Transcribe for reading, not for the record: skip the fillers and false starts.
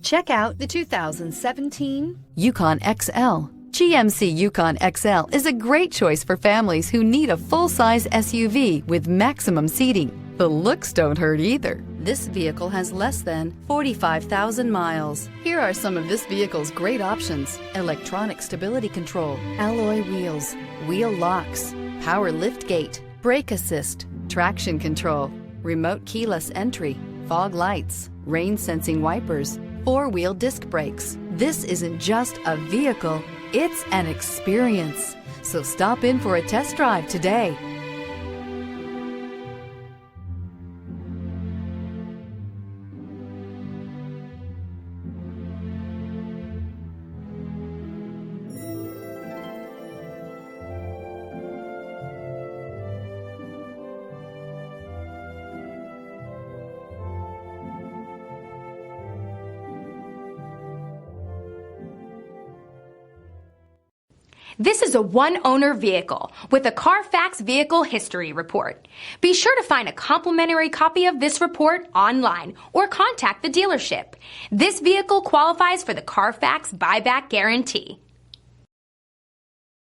Check out the 2017 Yukon XL. GMC Yukon XL is a great choice for families who need a full-size SUV with maximum seating. The looks don't hurt either. This vehicle has less than 45,000 miles. Here are some of this vehicle's great options: electronic stability control, alloy wheels, wheel locks, power liftgate, brake assist, traction control, remote keyless entry, fog lights, rain sensing wipers, four-wheel disc brakes. This isn't just a vehicle, it's an experience. So stop in for a test drive today. This is a one-owner vehicle with a Carfax Vehicle History Report. Be sure to find a complimentary copy of this report online or contact the dealership. This vehicle qualifies for the Carfax Buyback Guarantee.